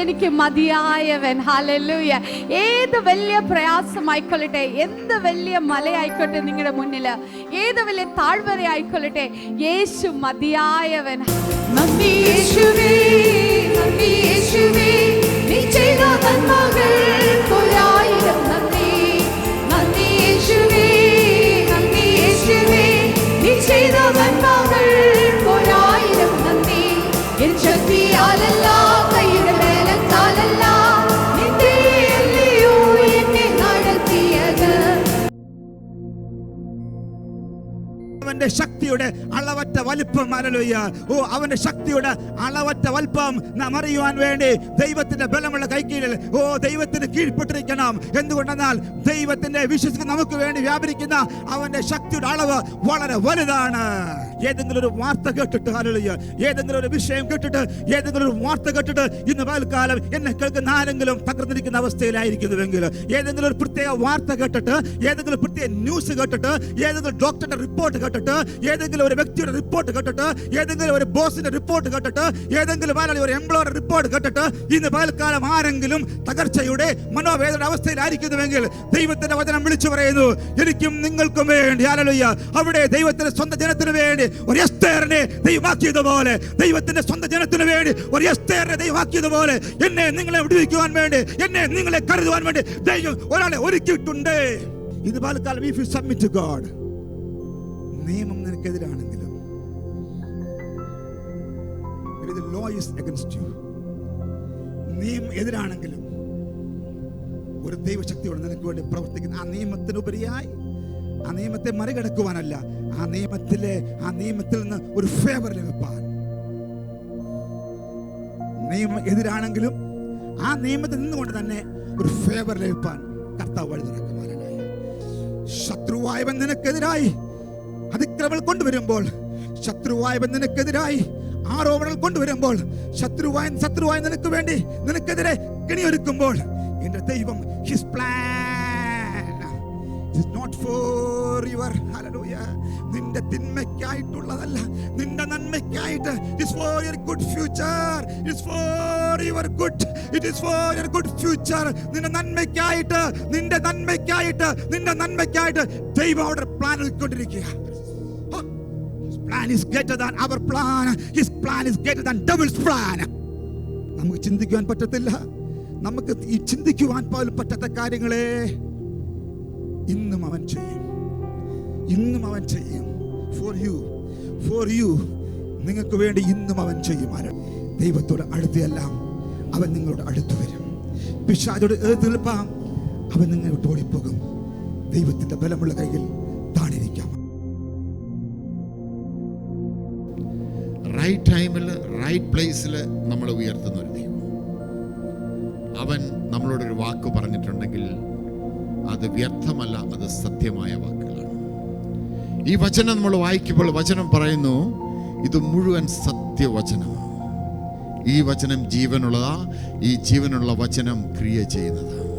എനിക്ക് മതിയായവൻ. ഹല്ലേലൂയ. ഏത് വലിയ പ്രയാസമായിക്കൊള്ളട്ടെ, എന്ത് വലിയ മലയായിക്കോട്ടെ നിങ്ങളുടെ മുന്നിൽ, ഏത് വലിയ താഴ്വര ആയിക്കൊള്ളട്ടെ, യേശു മതിയായവൻ. നന്ദി യേശുവേ, നന്ദി യേശുവേ, നീ ചെയ്ത നന്മകൾക്കൊരായിരം നന്ദി. നന്ദി യേശുവേ, നന്ദി യേശുവേ, നീ ചെയ്ത നന്മകൾക്കൊരായിരം നന്ദി. എൻ ശക്തിയാലല്ല, കൈയുടെ ബലത്താലല്ല, നിന്റെ അല്ലയോ എന്നെ നടത്തിയത്. അവന്റെ ശക്തിയുടെ അളവറ്റ വലിപ്പം. ഹല്ലേലൂയ. ഓ, അവന്റെ ശക്തിയുടെ അളവറ്റ വലിപ്പം നാം അറിയുവാൻ വേണ്ടി ദൈവത്തിന്റെ ബലമുള്ള കൈക്കീഴിൽ ദൈവത്തിന് കീഴ്പ്പെട്ടിരിക്കണം. എന്തുകൊണ്ടെന്നാൽ ദൈവത്തിന്റെ വിശ്വസിക്കുന്ന നമുക്ക് വേണ്ടി വ്യാപരിക്കുന്ന അവന്റെ ശക്തിയുടെ അളവ് വളരെ വലുതാണ്. ഏതെങ്കിലും ഒരു വാർത്ത കേട്ടിട്ട്, ഹല്ലേലൂയ, ഏതെങ്കിലും ഒരു വിഷയം കേട്ടിട്ട്, ഏതെങ്കിലും ഒരു വാർത്ത കേട്ടിട്ട് ഇന്ന് പകൽക്കാലം എന്നെ കേൾക്കുന്ന ആരെങ്കിലും തകർന്നിരിക്കുന്ന അവസ്ഥയിലായിരിക്കുന്നുവെങ്കിൽ, ഏതെങ്കിലും ഒരു പ്രത്യേക വാർത്ത കേട്ടിട്ട്, ഏതെങ്കിലും പ്രത്യേക ന്യൂസ് കേട്ടിട്ട്, ഏതെങ്കിലും ഡോക്ടറുടെ റിപ്പോർട്ട് കേട്ടിട്ട്, ഏതെങ്കിലും ഒരു വ്യക്തിയുടെ റിപ്പോർട്ട് കേട്ടിട്ട്, ഏതെങ്കിലും ഒരു ബോസിന്റെ റിപ്പോർട്ട് കേട്ടിട്ട്, ഏതെങ്കിലും ഒരു എംപ്ലോയറുടെ റിപ്പോർട്ട് കേട്ടിട്ട് ഇന്ന് പകൽക്കാലം ആരെങ്കിലും തകർച്ചയുടെ മനോവേദന അവസ്ഥയിലായിരിക്കുന്നുവെങ്കിൽ ദൈവത്തിന്റെ വചനം വിളിച്ചു പറയുന്നു, എനിക്കും നിങ്ങൾക്കും വേണ്ടി, ഹല്ലേലൂയ, അവിടെ ദൈവത്തിന്റെ സ്വന്തം ജനത്തിന് വേണ്ടി ഒരു എസ്തേറിനെ ദൈവമാക്കിയതുപോലെ, ദൈവത്തിന്റെ സ്വന്തം ജനത്തിന് വേണ്ടി ഒരു എസ്തേറിനെ ദൈവമാക്കിയതുപോലെ എന്നെ നിങ്ങളെ വിടുവിക്കുവാൻ വേണ്ടി, എന്നെ നിങ്ങളെ കരുതുവാൻ വേണ്ടി ദൈവം ഒരാളെ ഒരുക്കിയിട്ടുണ്ട്. ഇത് പകൽക്കാലം if you submit to God, നിയമം നിനക്കെതിരാണെങ്കിലും, the law is against you, നിയമം എതിരാണെങ്കിലും ഒരു ദൈവശക്തിയോട് നിനക്ക് വേണ്ടി പ്രവർത്തിക്കുന്ന ആ നിയമത്തിനുപരിയായി, ആ നിയമത്തെ മറികടക്കുവാനല്ല, ആ നിയമത്തിൽ നിന്ന് ഒരു ഫേവർ ലഭിപ്പാൻ. നിയമം എതിരാണെങ്കിലും ആ നിയമത്തിൽ നിന്നുകൊണ്ട് തന്നെ ഒരു ഫേവർ ലഭിപ്പാൻ കർത്താവ് വഴി തുറക്കുവാനാണ്. ശത്രുവായവൻ നിനക്കെതിരായി അതിക്രമങ്ങൾ കൊണ്ടുവരുമ്പോൾ, ശത്രുവായവൻ നിനക്കെതിരായി ആരോപണങ്ങൾ കൊണ്ടുവരുമ്പോൾ, ശത്രുവായി നിനക്ക് വേണ്ടി നിനക്കെതിരെ കെണിയൊരുക്കുമ്പോൾ, എന്റെ ദൈവം his plan is not for your, hallelujah, നിന്റെ തിന്മയ്ക്കായിട്ടുള്ളതല്ല, നിന്റെ നന്മയ്ക്കായിട്ട്. It is for your good future. It is for your good. It is for your good future. നിന്റെ നന്മയ്ക്കായിട്ട്, നിന്റെ നന്മയ്ക്കായിട്ട് ദൈവം അവിടെ plan ഒരുക്കിക്കൊണ്ടിരിക്കുക. His plan is greater than our plan. His plan is greater than devil's plan. നമുക്ക് ചിന്തിക്കുവാൻ പറ്റത്തില്ല, നമുക്ക് ഈ ചിന്തിക്കുവാൻ പോലും പറ്റാത്ത കാര്യങ്ങളെ ഇന്നും അവൻ ചെയ്യും. For you, നിങ്ങൾക്ക് വേണ്ടി ഇന്നും അവൻ ചെയ്യും. ദൈവത്തോട് അടുത്തെല്ലാം അവൻ നിങ്ങളോട് അടുത്തു വരും. പിശാചോട് എതിർപ്പാം, അവൻ നിങ്ങളോട് ഓടിപ്പോകും. ദൈവത്തിന്റെ ബലമുള്ള കൈയിൽ താണിരിക്കാം. റൈറ്റ് ടൈമിൽ റൈറ്റ് പ്ലേസിൽ നമ്മളെ ഉയർത്തുന്ന ഒരു ദൈവം. അവൻ നമ്മളോടൊരു വാക്ക് പറഞ്ഞിട്ടുണ്ടെങ്കിൽ അത് വ്യർത്ഥമല്ല, അത് സത്യമായ വാക്കുകളാണ്. ഈ വചനം നമ്മൾ വായിക്കുമ്പോൾ വചനം പറയുന്നു, ഇത് മുഴുവൻ സത്യവചനമാണ്. ഈ വചനം ജീവനുള്ളതാ, ഈ ജീവനുള്ള വചനം ക്രിയ ചെയ്യുന്നതാണ്.